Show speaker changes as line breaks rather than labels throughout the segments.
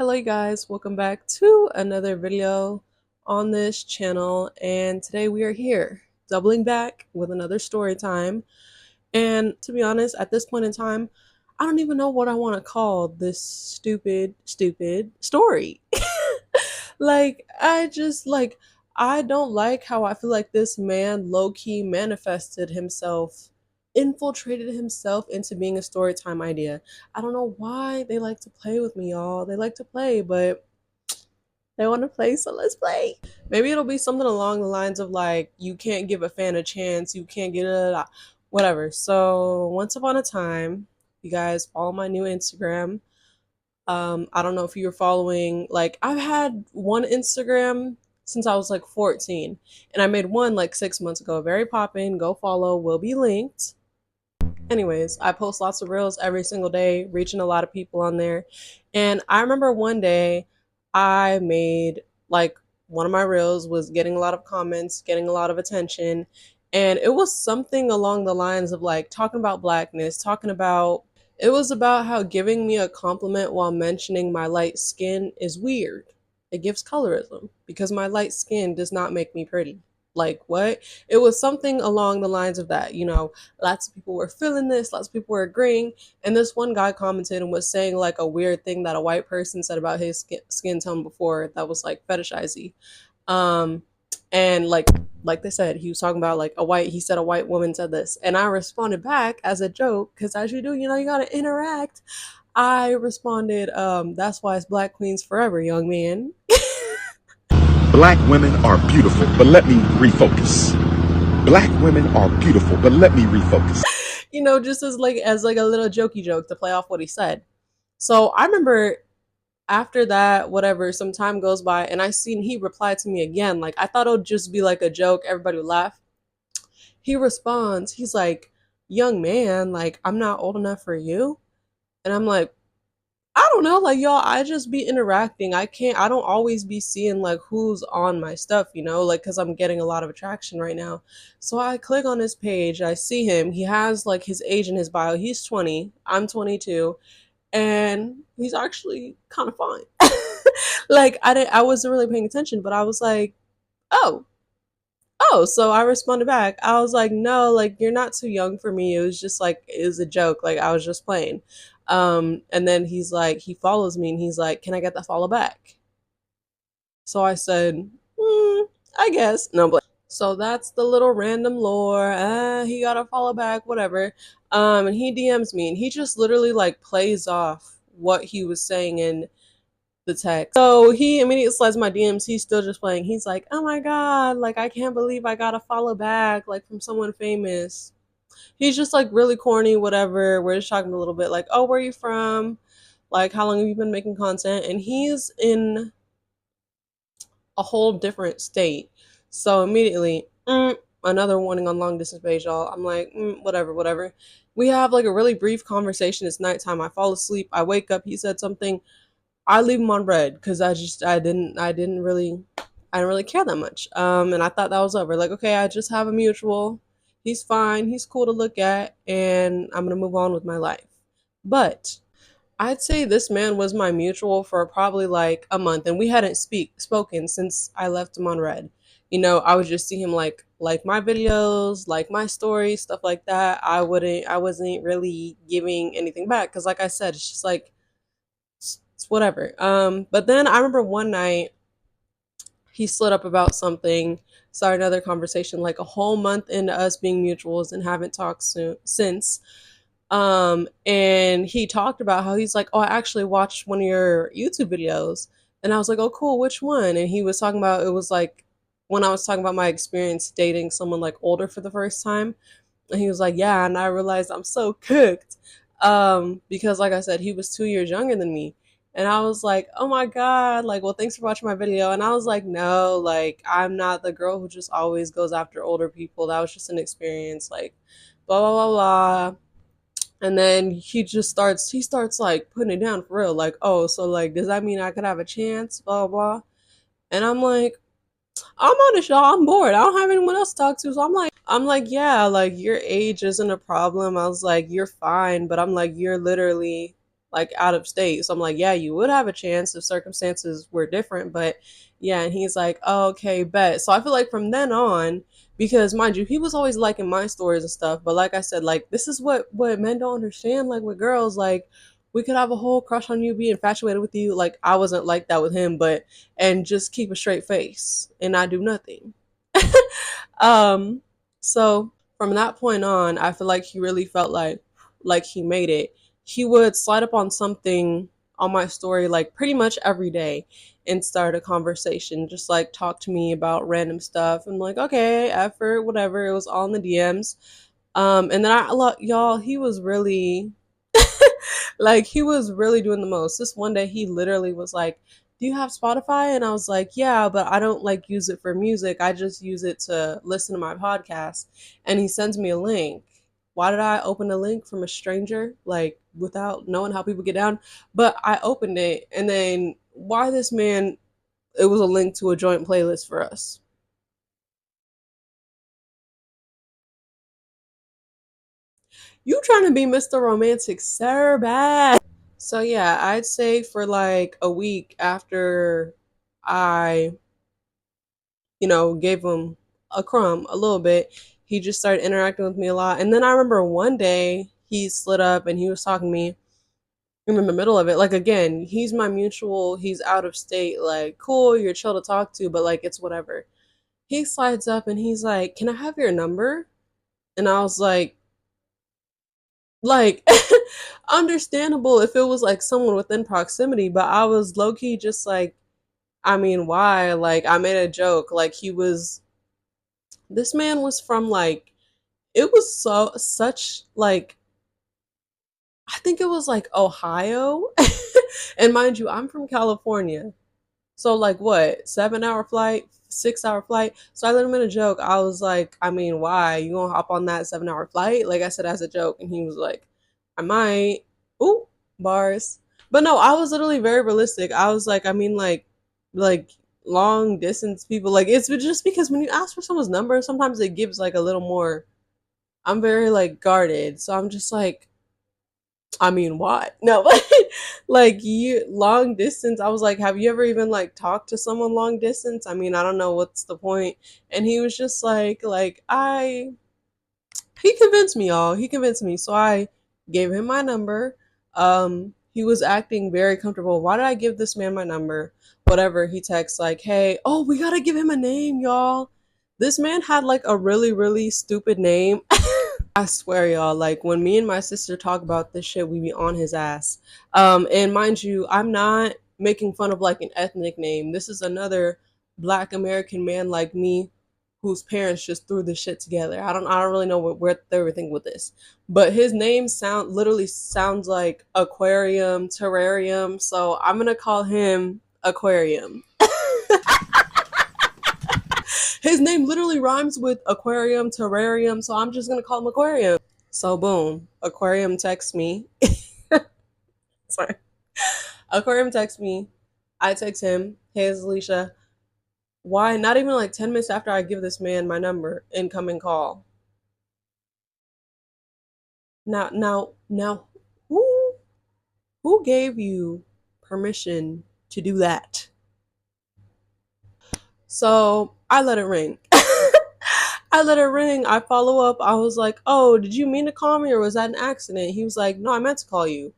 Hello you guys, welcome back to another video on this channel, and today we are here doubling back with another story time. And to be honest, at this point in time, I don't even know what I want to call this stupid story. I don't like how I feel like this man low-key manifested himself, infiltrated himself into being a story time idea. I don't know why they like to play with me, y'all. They like to play, but they want to play, so let's play. Maybe it'll be something along the lines of like, you can't give a fan a chance, you can't get it, whatever. So once upon a time, you guys follow my new Instagram. I don't know if you're following, like, I've had one Instagram since I was like 14, and I made one like 6 months ago. Very poppin'. Go follow, will be linked. Anyways, I post lots of reels every single day, reaching a lot of people on there. And I remember one day I made like one of my reels was getting a lot of comments, getting a lot of attention. And it was something along the lines of like talking about blackness, talking about it was about how giving me a compliment while mentioning my light skin is weird. It gives colorism because my light skin does not make me pretty. Like, what? It was something along the lines of that, lots of people were feeling this, lots of people were agreeing, and this one guy commented and was saying like a weird thing that a white person said about his skin tone before that was like fetishizy. Um, and like they said, he was talking about like he said a white woman said this, and I responded back as a joke because as you do, you gotta interact. I responded, that's why it's Black Queens forever, young man.
Black women are beautiful, but let me refocus. Black women are beautiful, but let me refocus.
Just as like a little jokey joke to play off what he said. So I remember after that, whatever, some time goes by and I seen he replied to me again. Like I thought it would just be like a joke, everybody would laugh. He responds, he's like, young man, like I'm not old enough for you. And I'm like, I don't know, like y'all, I just be interacting. I don't always be seeing like who's on my stuff, like because I'm getting a lot of attraction right now. So I click on his page, I see him. He has like his age in his bio. He's 20, I'm 22, and he's actually kind of fine. Like I wasn't really paying attention, but I was like, oh, so I responded back. I was like, no, like you're not too young for me. It was just like it was a joke. Like I was just playing. And then he's like, he follows me and he's like, can I get the follow back? So I said, I guess. No, but so that's the little random lore. He got a follow back, whatever. And he DMs me and he just literally like plays off what he was saying in the text. So he immediately slides my DMs. He's still just playing. He's like, oh my God, like I can't believe I got a follow back, like from someone famous. He's just like really corny, whatever. We're just talking a little bit like, oh, where are you from? Like, how long have you been making content? And he's in a whole different state. So immediately, another warning on long distance page, y'all. I'm like, whatever. We have like a really brief conversation. It's nighttime. I fall asleep. I wake up. He said something. I leave him on red because I didn't really care that much. And I thought that was over. Like, okay, I just have a mutual. He's fine. He's cool to look at, and I'm gonna move on with my life. But I'd say this man was my mutual for probably like a month, and we hadn't spoken since I left him on red. I would just see him like my videos, like my stories, stuff like that. I wasn't really giving anything back because, like I said, it's just like it's whatever. But then I remember one night he slid up about something, started another conversation like a whole month into us being mutuals and haven't talked since. And he talked about how he's like, oh, I actually watched one of your YouTube videos. And I was like, oh, cool, which one? And he was talking about, it was like when I was talking about my experience dating someone like older for the first time. And he was like, yeah. And I realized I'm so cooked. Because like I said, he was 2 years younger than me. And I was like, oh my God, like, well, thanks for watching my video. And I was like, no, like, I'm not the girl who just always goes after older people. That was just an experience, like, blah, blah, blah, blah. And then he starts like putting it down for real. Like, oh, so like, does that mean I could have a chance? Blah, blah, blah. And I'm like, I'm honest, y'all. I'm bored. I don't have anyone else to talk to. So I'm like, yeah, like your age isn't a problem. I was like, you're fine. But I'm like, you're literally like out of state. So I'm like, yeah, you would have a chance if circumstances were different, but yeah. And he's like, oh, okay, bet. So I feel like from then on, because mind you, he was always liking my stories and stuff, but like I said, like this is what men don't understand, like with girls, like we could have a whole crush on you, be infatuated with you. Like I wasn't like that with him, but and just keep a straight face and not do nothing. um so from that point on, I feel like he really felt like he made it. He would slide up on something on my story like pretty much every day and start a conversation, just like talk to me about random stuff. I'm like, okay, effort, whatever. It was all in the DMs. And then y'all, he was really like he was really doing the most. This one day he literally was like, do you have Spotify? And I was like, yeah, but I don't like use it for music. I just use it to listen to my podcast. And he sends me a link. Why did I open a link from a stranger, like without knowing how people get down? But I opened it, and then why this man, it was a link to a joint playlist for us. You trying to be Mr. Romantic, sir, bad. So yeah, I'd say for like a week after I, gave him a crumb a little bit, he just started interacting with me a lot. And then I remember one day he slid up and he was talking to me in the middle of it. Like again, he's my mutual, he's out of state, like cool, you're chill to talk to, but like it's whatever. He slides up and he's like, "Can I have your number?" And I was like understandable if it was like someone within proximity, but I was low key just like, I mean, why? Like, I made a joke. Like, this man was from like, it was such like, I think it was like Ohio. And mind you, I'm from California. So like what, 7 hour flight, 6 hour flight. So I let him in a joke. I was like, I mean, why? You gonna hop on that 7 hour flight? Like I said as a joke. And he was like, I might. Ooh, bars. But no, I was literally very realistic. I was like, I mean like long distance people, like it's just because when you ask for someone's number, sometimes it gives like a little more. I'm very like guarded. So I'm just like, I mean, what? No, like you long distance. I was like, have you ever even like talked to someone long distance? I mean, I don't know what's the point. And he was just like he convinced me, y'all. He convinced me. So I gave him my number. He was acting very comfortable. Why did I give this man my number? Whatever. He texts like, hey, oh, we gotta give him a name, y'all. This man had like a really, really stupid name. I swear, y'all, like when me and my sister talk about this shit, we be on his ass. And mind you, I'm not making fun of like an ethnic name. This is another Black American man like me whose parents just threw this shit together. I don't really know where they were thinking with this. But his name literally sounds like aquarium, terrarium. So I'm gonna call him Aquarium. His name literally rhymes with aquarium, terrarium, so I'm just gonna call him Aquarium. So boom, Aquarium texts me. Sorry. Aquarium texts me. I text him, hey, it's Alicia. Why? Not even like 10 minutes after I give this man my number, incoming call. Now, who gave you permission to do that? So I let it ring. I let it ring. I follow up. I was like, oh, did you mean to call me or was that an accident? He was like, no, I meant to call you.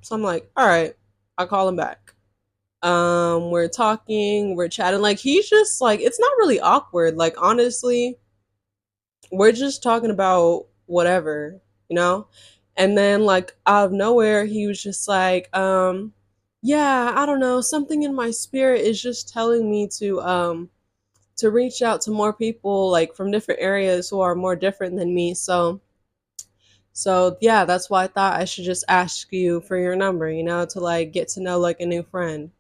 So I'm like, all right. I call him back. We're talking, we're chatting. Like he's just like, it's not really awkward. Like honestly, we're just talking about whatever, you know? And then like out of nowhere, he was just like, yeah, I don't know, something in my spirit is just telling me to reach out to more people like from different areas who are more different than me. So yeah, that's why I thought I should just ask you for your number, to like get to know like a new friend.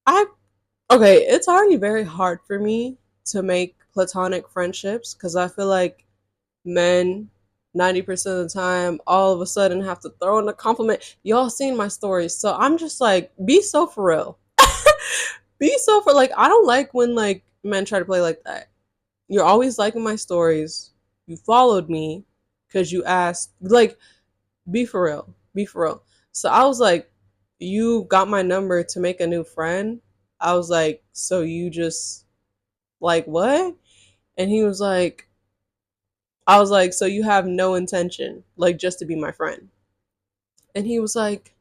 I Okay, it's already very hard for me to make platonic friendships because I feel like men 90% of the time all of a sudden have to throw in a compliment. Y'all seen my stories. So I'm just like, be so for real. Be so for like I don't like when like men try to play like that. You're always liking my stories. You followed me. because you asked, like, be for real, be for real. So I was like, you got my number to make a new friend? I was like, so you just, like, what? And he was like, I was like, so you have no intention, like, just to be my friend? And he was like,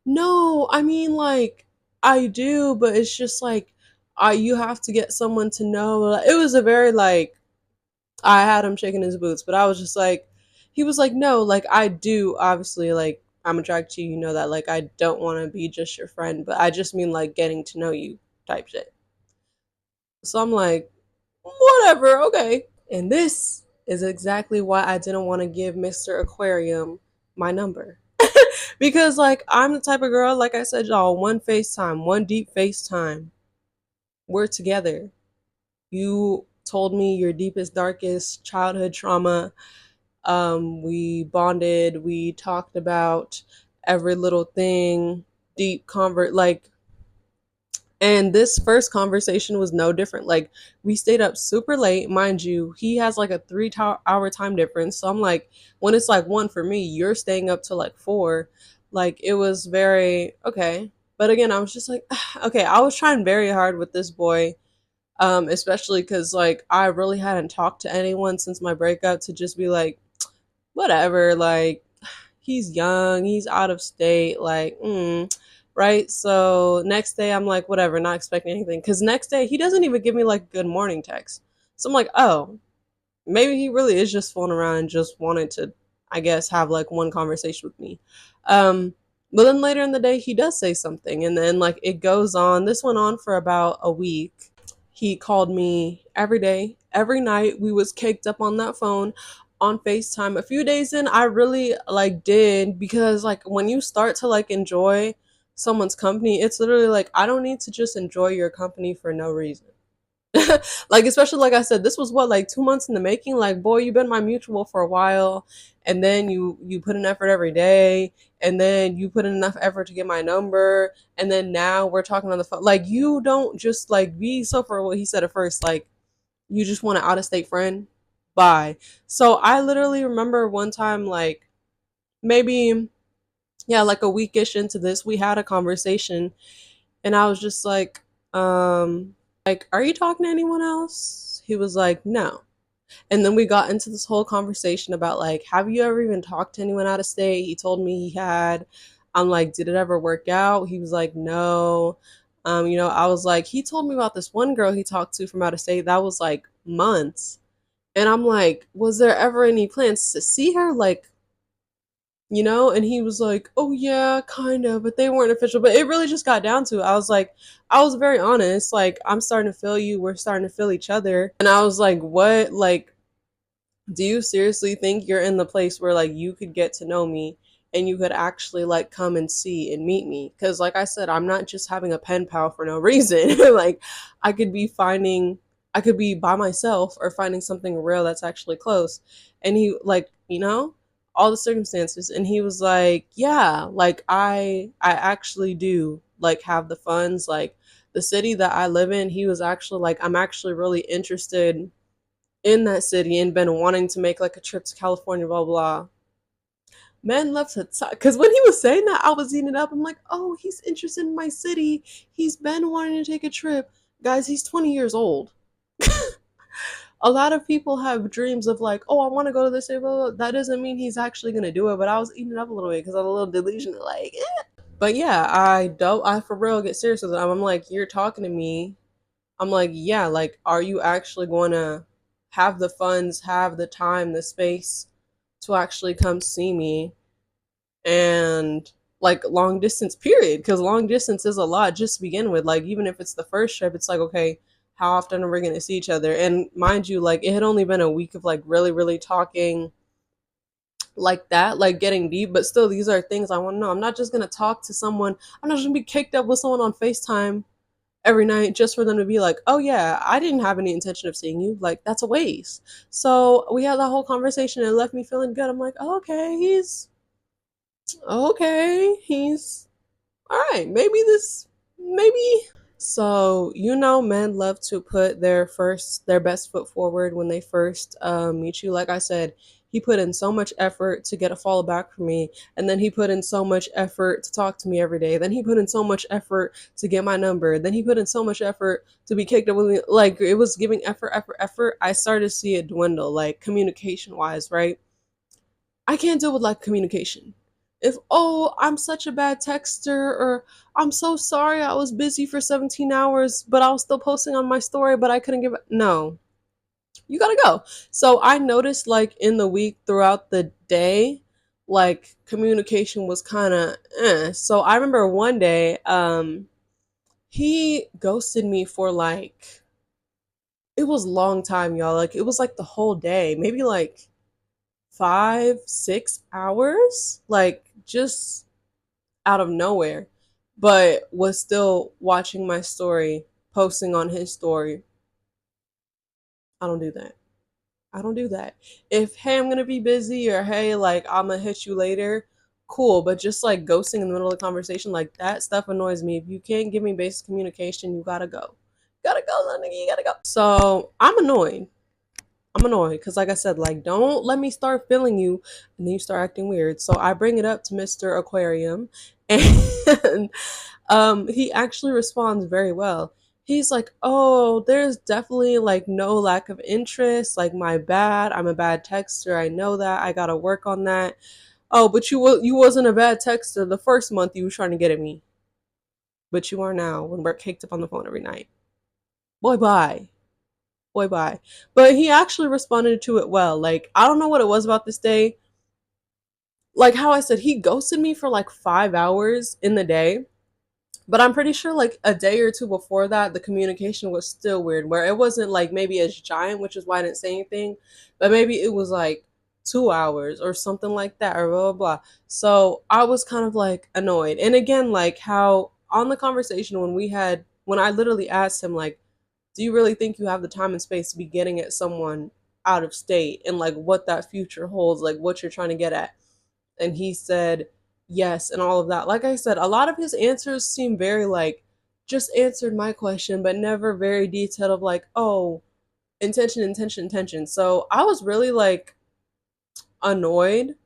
no, I mean, like, I do, but it's just like, you have to get someone to know. Like, it was a very, like, I had him shaking his boots, but I was just like, he was like, no, like, I do, obviously, like, I'm attracted to you, you know that, like, I don't want to be just your friend, but I just mean, like, getting to know you type shit. So I'm like, whatever, okay. And this is exactly why I didn't want to give Mr. Aquarium my number. Because, like, I'm the type of girl, like I said, y'all, one FaceTime, one deep FaceTime. We're together. You told me your deepest, darkest childhood trauma. We bonded, we talked about every little thing, deep convert, like, and this first conversation was no different. Like, we stayed up super late, mind you. He has like a 3 hour time difference. So I'm like, when it's like one for me, you're staying up till like 4. Like, it was very okay. But again, I was just like, okay, I was trying very hard with this boy. Especially because like I really hadn't talked to anyone since my breakup to just be like, whatever, like, he's young, he's out of state, like, right? So next day I'm like, whatever, not expecting anything. Because next day he doesn't even give me like a good morning text. So I'm like, oh, maybe he really is just fooling around and just wanted to, I guess, have like one conversation with me. Um, but then later in the day he does say something, and then like it goes on. This went on for about a week. He called me every day, every night. We was caked up on that phone on FaceTime. A few days in, I really like did, because like when you start to like enjoy someone's company, it's literally like I don't need to just enjoy your company for no reason. Like, especially like I said, this was what, like 2 months in the making. Like, boy, you've been my mutual for a while, and then you put in effort every day, and then you put in enough effort to get my number, and then now we're talking on the phone. Like, you don't just like be so, for what he said at first, like, you just want an out of state friend. Bye. So I literally remember one time, like, maybe, yeah, like a weekish into this, we had a conversation, and I was just like, are you talking to anyone else? He was like, no. And then we got into this whole conversation about, like, have you ever even talked to anyone out of state? He told me he had. I'm like, did it ever work out? He was like, no. I was like, he told me about this one girl he talked to from out of state. That was like months. And I'm like, was there ever any plans to see her? Like, and he was like, oh yeah, kind of, but they weren't official. But it really just got down to it. I was like, I was very honest, like, I'm starting to feel you, we're starting to feel each other. And I was like, what, like, do you seriously think you're in the place where like you could get to know me and you could actually like come and see and meet me? Because like I said, I'm not just having a pen pal for no reason. Like, i could be finding I could be by myself or finding something real that's actually close. And he, like, all the circumstances. And he was like, yeah, like, I actually do like have the funds, like, the city that I live in. He was actually like, I'm actually really interested in that city and been wanting to make like a trip to California, blah blah. Man left to talk, because when he was saying that, I was eating it up. I'm like, oh, he's interested in my city. He's been wanting to take a trip. Guys, he's 20 years old. A lot of people have dreams of like, oh, I want to go to this city, blah, blah, blah. That doesn't mean he's actually gonna do it. But I was eating it up a little bit because I'm a little delusional, like, eh. But yeah, I don't. I for real get serious with it. I'm like, you're talking to me. I'm like, yeah, like, are you actually going to have the funds, have the time, the space to actually come see me? And like, long distance, period. Because long distance is a lot just to begin with. Like, even if it's the first trip, it's like, okay, how often are we going to see each other? And mind you, like, it had only been a week of like really, really talking like that, like getting deep. But still, these are things I want to know. I'm not just going to talk to someone. I'm not just going to be kicked up with someone on FaceTime every night just for them to be like, oh yeah, I didn't have any intention of seeing you. Like, that's a waste. So we had that whole conversation and it left me feeling good. I'm like, oh, okay, he's all right. Maybe. So, men love to put their best foot forward when they first meet you. Like I said, He put in so much effort to get a follow back from me, and then he put in so much effort to talk to me every day. Then he put in so much effort to get my number. Then he put in so much effort to be kicked up with me. Like it was giving effort, effort, effort. I started to see it dwindle, like communication wise, right? I can't deal with lack of communication. If, oh, I'm such a bad texter, or I'm so sorry I was busy for 17 hours, but I was still posting on my story, but I couldn't give it. No, you gotta go. So I noticed, like, in the week throughout the day, like, communication was kind of So I remember one day, he ghosted me for like, it was a long time, y'all. Like, it was like the whole day, maybe like 5, 6 hours, like just out of nowhere, but was still watching my story, posting on his story. I don't do that. I don't do that. If, hey, I'm gonna be busy, or hey, like I'm gonna hit you later, cool. But just like ghosting in the middle of the conversation, like that stuff annoys me. If you can't give me basic communication, you gotta go. Gotta go, little nigga, you gotta go. So I'm annoyed because, like I said, like, don't let me start feeling you and then you start acting weird. So I bring it up to Mr. Aquarium, and he actually responds very well. He's like, "Oh, there's definitely like no lack of interest. Like, my bad. I'm a bad texter. I know that. I gotta work on that. Oh, but you wasn't a bad texter the first month you were trying to get at me, but you are now when we're caked up on the phone every night. Boy, bye." Boy, bye. But he actually responded to it well. Like, I don't know what it was about this day. Like how I said, he ghosted me for like 5 hours in the day. But I'm pretty sure like a day or two before that, the communication was still weird, where it wasn't like maybe as giant, which is why I didn't say anything, but maybe it was like 2 hours or something like that, or blah, blah, blah. So I was kind of like annoyed. And again, like how on the conversation when I literally asked him, like, do you really think you have the time and space to be getting at someone out of state, and like what that future holds, like what you're trying to get at? And he said yes, and all of that. Like I said, a lot of his answers seem very like just answered my question, but never very detailed of like, oh, intention, intention, intention. So I was really like annoyed,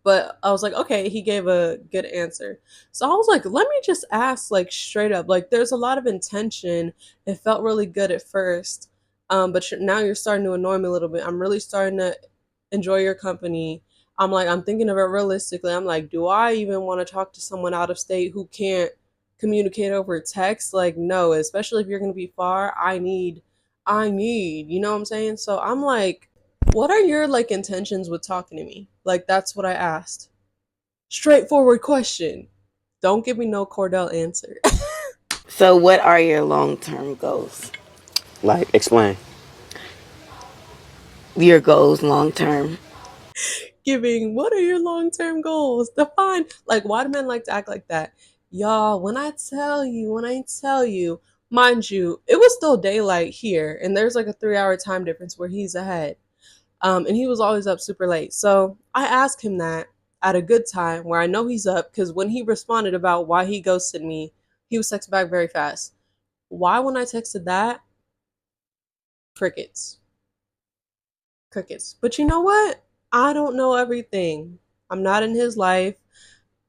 but I was like, okay, he gave a good answer. So I was like, let me just ask, like, straight up. Like, there's a lot of intention. It felt really good at first, but now you're starting to annoy me a little bit. I'm really starting to enjoy your company. I'm like, I'm thinking of it realistically. I'm like, do I even want to talk to someone out of state who can't communicate over text? Like, no, especially if you're going to be far. You know what I'm saying? So I'm like, what are your like intentions with talking to me? Like, that's what I asked. Straightforward question. Don't give me no Cordell answer.
So, what are your long term goals?
Like, explain.
Your goals long term.
Giving, what are your long term goals? Define. Like, why do men like to act like that? Y'all, when I tell you, mind you, it was still daylight here, and there's like a 3 hour time difference where he's ahead. And he was always up super late. So I asked him that at a good time where I know he's up, because when he responded about why he ghosted me, he was texting back very fast. Why, when I texted that, crickets, crickets. But you know what? I don't know everything. I'm not in his life.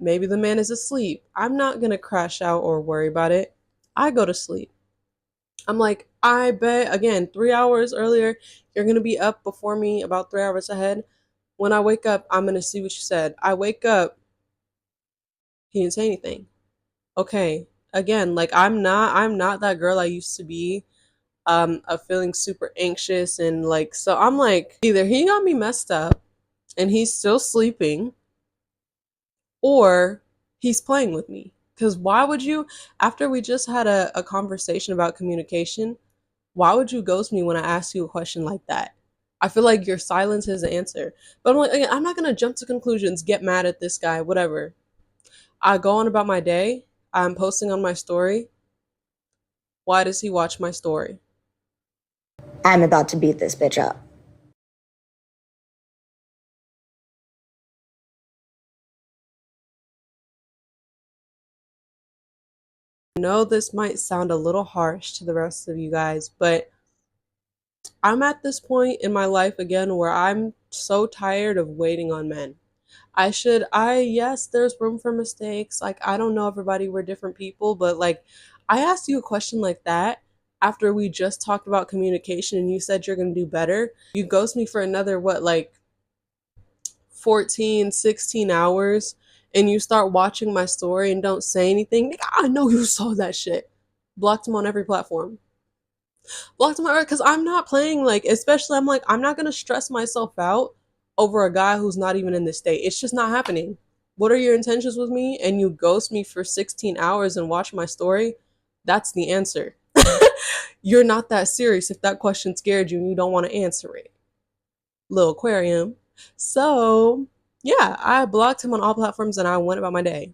Maybe the man is asleep. I'm not gonna crash out or worry about it. I go to sleep. I'm like, I bet, again, 3 hours earlier, you're gonna be up before me, about 3 hours ahead. When I wake up, I'm gonna see what you said. I wake up, he didn't say anything. Okay. Again, like, I'm not that girl I used to be. Of feeling super anxious, and like, so I'm like, either he got me messed up and he's still sleeping, or he's playing with me. Because why would you, after we just had a conversation about communication, why would you ghost me when I ask you a question like that? I feel like your silence is the answer. But I'm like, again, I'm not gonna jump to conclusions, get mad at this guy, whatever. I go on about my day. I'm posting on my story. Why does he watch my story?
I'm about to beat this bitch up.
I know this might sound a little harsh to the rest of you guys, but I'm at this point in my life again where I'm so tired of waiting on men. Yes, there's room for mistakes. Like, I don't know everybody, we're different people, but like, I asked you a question like that after we just talked about communication and you said you're going to do better. You ghost me for another, what, like 14, 16 hours, and you start watching my story and don't say anything. Nigga, I know you saw that shit. Blocked him on every platform. Blocked him out because I'm not playing, like, especially I'm like, I'm not gonna stress myself out over a guy who's not even in this state. It's just not happening. What are your intentions with me? And you ghost me for 16 hours and watch my story? That's the answer. You're not that serious if that question scared you and you don't want to answer it. Little aquarium. So, yeah, I blocked him on all platforms and I went about my day.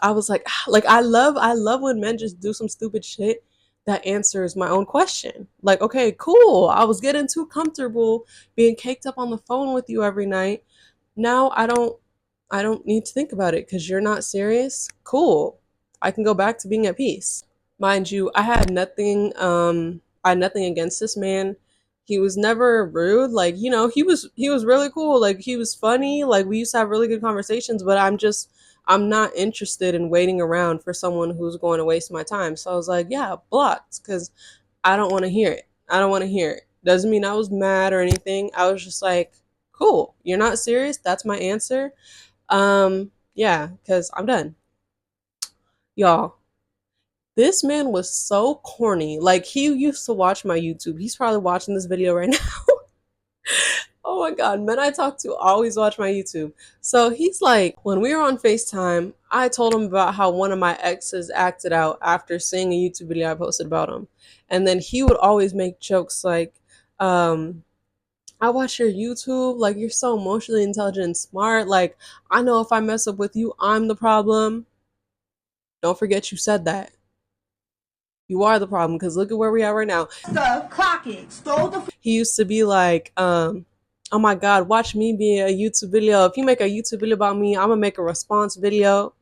I was like, like I love when men just do some stupid shit that answers my own question. Like, okay, cool. I was getting too comfortable being caked up on the phone with you every night. Now I don't need to think about it cuz you're not serious. Cool. I can go back to being at peace. Mind you, I had nothing against this man. He was never rude. Like, he was really cool. Like, he was funny. Like, we used to have really good conversations, but I'm not interested in waiting around for someone who's going to waste my time. So I was like, yeah, blocked cuz I don't want to hear it. I don't want to hear it. Doesn't mean I was mad or anything. I was just like, cool. You're not serious? That's my answer. Yeah, cuz I'm done. Y'all, this man was so corny. Like, he used to watch my YouTube. He's probably watching this video right now. Oh my god, men I talk to always watch my YouTube. So he's like, when we were on FaceTime, I told him about how one of my exes acted out after seeing a YouTube video I posted about him. And then he would always make jokes like, I watch your YouTube, like, you're so emotionally intelligent and smart. Like, I know if I mess up with you, I'm the problem. Don't forget you said that. You are the problem because look at where we are right now. He used to be like, oh my god, watch me be a YouTube video. If you make a YouTube video about me, I'm gonna make a response video.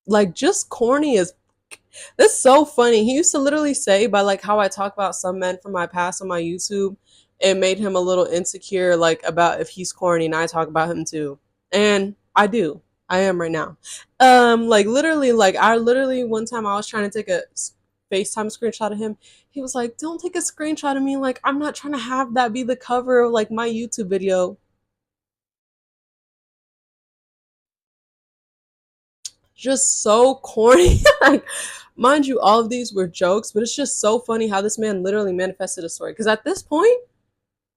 Like, just corny as. That's so funny. He used to literally say, by like how I talk about some men from my past on my YouTube, it made him a little insecure, like about if he's corny, and I talk about him too. And I do. I am right now. Like, literally, like, I literally one time I was trying to take a FaceTime screenshot of him. He was like, "Don't take a screenshot of me. Like, I'm not trying to have that be the cover of like my YouTube video." Just so corny. Like, mind you, all of these were jokes, but it's just so funny how this man literally manifested a story. Because at this point,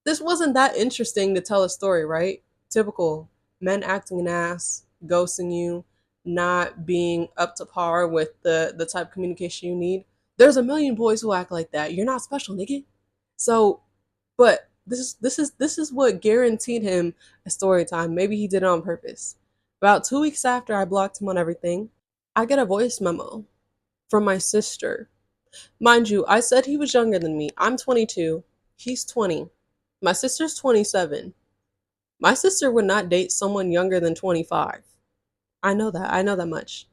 this wasn't that interesting to tell a story, right? Typical men acting an ass, ghosting you, not being up to par with the type of communication you need. There's a million boys who act like that. You're not special, nigga. So, but this is what guaranteed him a story time. Maybe he did it on purpose. About 2 weeks after I blocked him on everything, I get a voice memo from my sister. Mind you, I said he was younger than me. I'm 22. He's 20. My sister's 27. My sister would not date someone younger than 25. I know that. I know that much.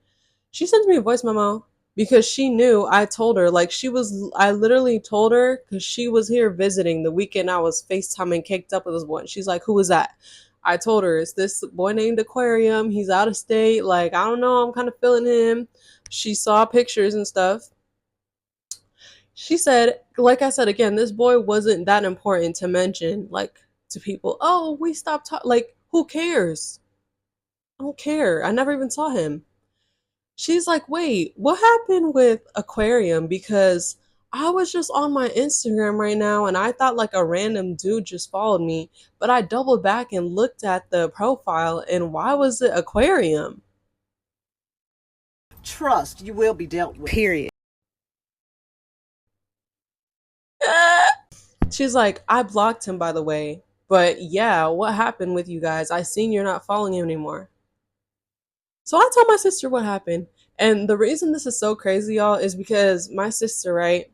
She sends me a voice memo because she knew I told her. I literally told her because she was here visiting the weekend I was FaceTiming caked up with this boy. She's like, who is that? I told her, it's this boy named Aquarium. He's out of state. Like, I don't know. I'm kind of feeling him. She saw pictures and stuff. She said, like I said again, this boy wasn't that important to mention, like, to people. Oh, we stopped talking. Like, who cares? I don't care. I never even saw him. She's like, wait, what happened with Aquarium? Because I was just on my Instagram right now and I thought like a random dude just followed me, but I doubled back and looked at the profile and why was it Aquarium?
Trust you will be dealt with.
Period.
She's like, I blocked him, by the way. But yeah, what happened with you guys? I seen you're not following him anymore. So I told my sister what happened. And the reason this is so crazy, y'all, is because my sister, right?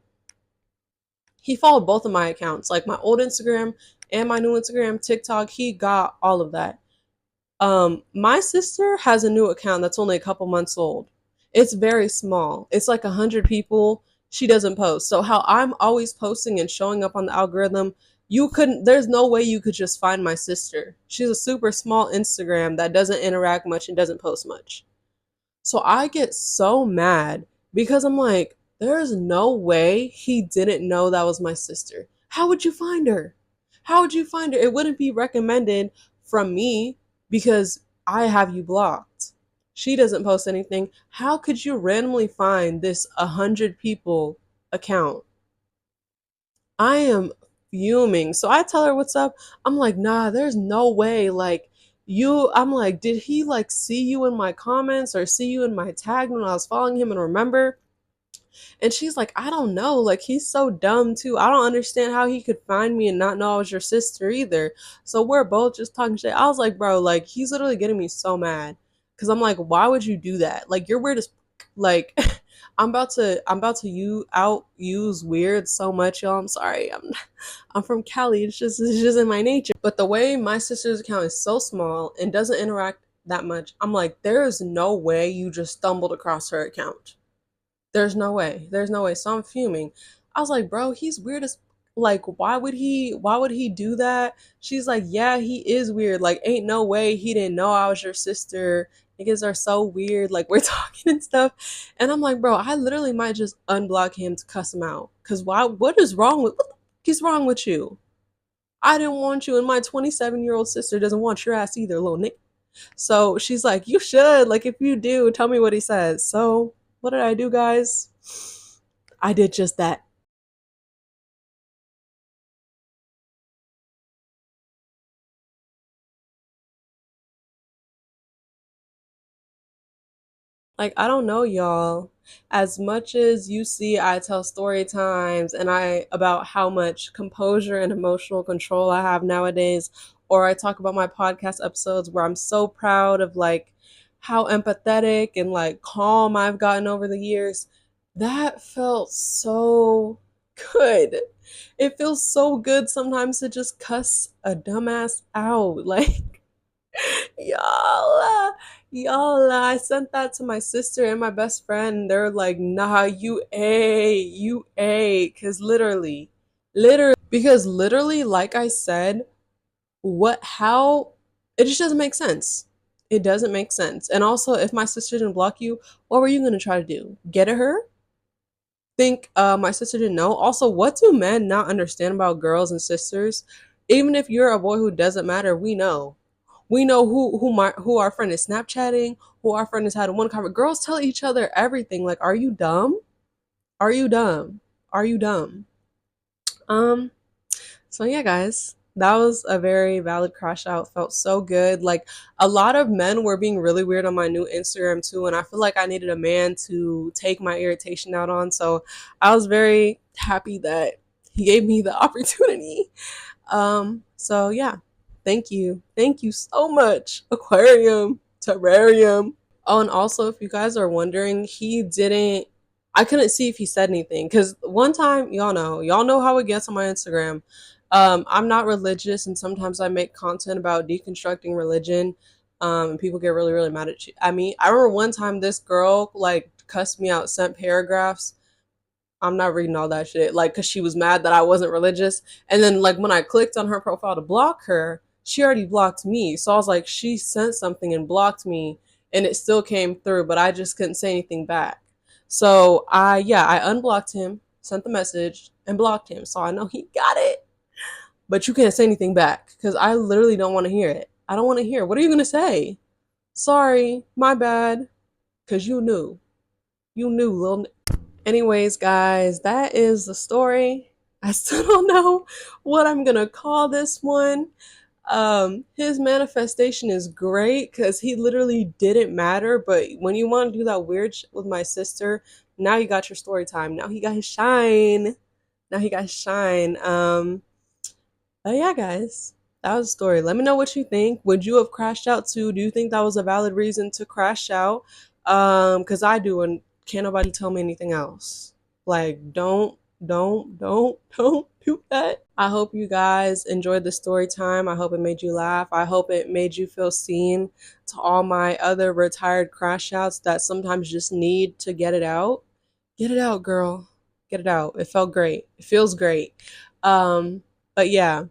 He followed both of my accounts, like my old Instagram and my new Instagram, TikTok. He got all of that. My sister has a new account that's only a couple months old. It's very small. It's like 100 people. she doesn't post. So how I'm always posting and showing up on the algorithm, you couldn't, there's no way you could just find my sister. She's a super small Instagram that doesn't interact much and doesn't post much. So I get so mad because I'm like, there's no way he didn't know that was my sister. How would you find her? How would you find her? It wouldn't be recommended from me because I have you blocked. She doesn't post anything. How could you randomly find this 100 people account? I am fuming. So I tell her what's up. I'm like, nah, there's no way. Like, I'm like, did he like see you in my comments or see you in my tag when I was following him and remember? And she's like, I don't know. Like, he's so dumb too. I don't understand how he could find me and not know I was your sister either. So we're both just talking shit. I was like, bro, like, he's literally getting me so mad. Cause I'm like, why would you do that? Like, you're weird as like I'm about to you out use weird so much, y'all. I'm sorry. I'm from Cali. It's just in my nature. But the way my sister's account is so small and doesn't interact that much, I'm like, there is no way you just stumbled across her account. There's no way. There's no way. So I'm fuming. I was like, bro, he's weird as like why would he do that? She's like, yeah, he is weird. Like, ain't no way he didn't know I was your sister. Niggas are so weird. Like, we're talking and stuff. And I'm like, bro, I literally might just unblock him to cuss him out. Cause what is wrong with what the fuck is wrong with you? I didn't want you, and my 27-year-old sister doesn't want your ass either, little Nick. So she's like, you should. Like, if you do, tell me what he says. So what did I do, guys? I did just that. Like, I don't know, y'all. As much as you see, I tell story times and I about how much composure and emotional control I have nowadays, or I talk about my podcast episodes where I'm so proud of like how empathetic and like calm I've gotten over the years. That felt so good. It feels so good sometimes to just cuss a dumbass out. Like, y'all, I sent that to my sister and my best friend. They're like, nah, because literally, like I said, how, it just doesn't make sense. It doesn't make sense. And also, if my sister didn't block you, what were you gonna try to do? Get at her? Think my sister didn't know? Also, what do men not understand about girls and sisters? Even if you're a boy who doesn't matter, we know. We know who our friend is Snapchatting, who our friend has had one conversation. Girls tell each other everything. Like, are you dumb? Are you dumb? Are you dumb? Um, so yeah, guys, that was a very valid crash out. Felt so good. Like, a lot of men were being really weird on my new Instagram too, and I feel like I needed a man to take my irritation out on. So I was very happy that he gave me the opportunity. So yeah, thank you. Thank you so much, Aquarium, Terrarium. Oh, and also, if you guys are wondering, I couldn't see if he said anything. Because one time, y'all know how it gets on my Instagram. I'm not religious, and sometimes I make content about deconstructing religion. And people get really, really mad at you. I mean, I remember one time this girl, like, cussed me out, sent paragraphs. I'm not reading all that shit. Like, cause she was mad that I wasn't religious. And then like when I clicked on her profile to block her, she already blocked me. So I was like, she sent something and blocked me and it still came through, but I just couldn't say anything back. So I unblocked him, sent the message, and blocked him. So I know he got it. But you can't say anything back. Cause I literally don't want to hear it. I don't want to hear. What are you gonna say? Sorry, my bad. Cause you knew. You knew, little. Anyways, guys, that is the story. I still don't know what I'm gonna call this one. His manifestation is great because he literally didn't matter, but when you want to do that weird shit with my sister, now you got your story time. Now he got his shine. Now he got his shine. But yeah, guys, that was a story. Let me know what you think. Would you have crashed out too? Do you think that was a valid reason to crash out? Because I do, and can't nobody tell me anything else. Like, don't do that. I hope you guys enjoyed the story time. I hope it made you laugh. I hope it made you feel seen. To all my other retired crash outs that sometimes just need to get it out. Get it out, girl. Get it out. It felt great. It feels great. Um, but yeah,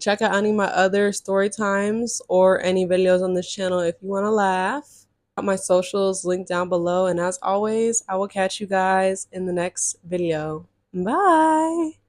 check out any of my other story times or any videos on this channel if you want to laugh. Got my socials linked down below. And as always, I will catch you guys in the next video. Bye.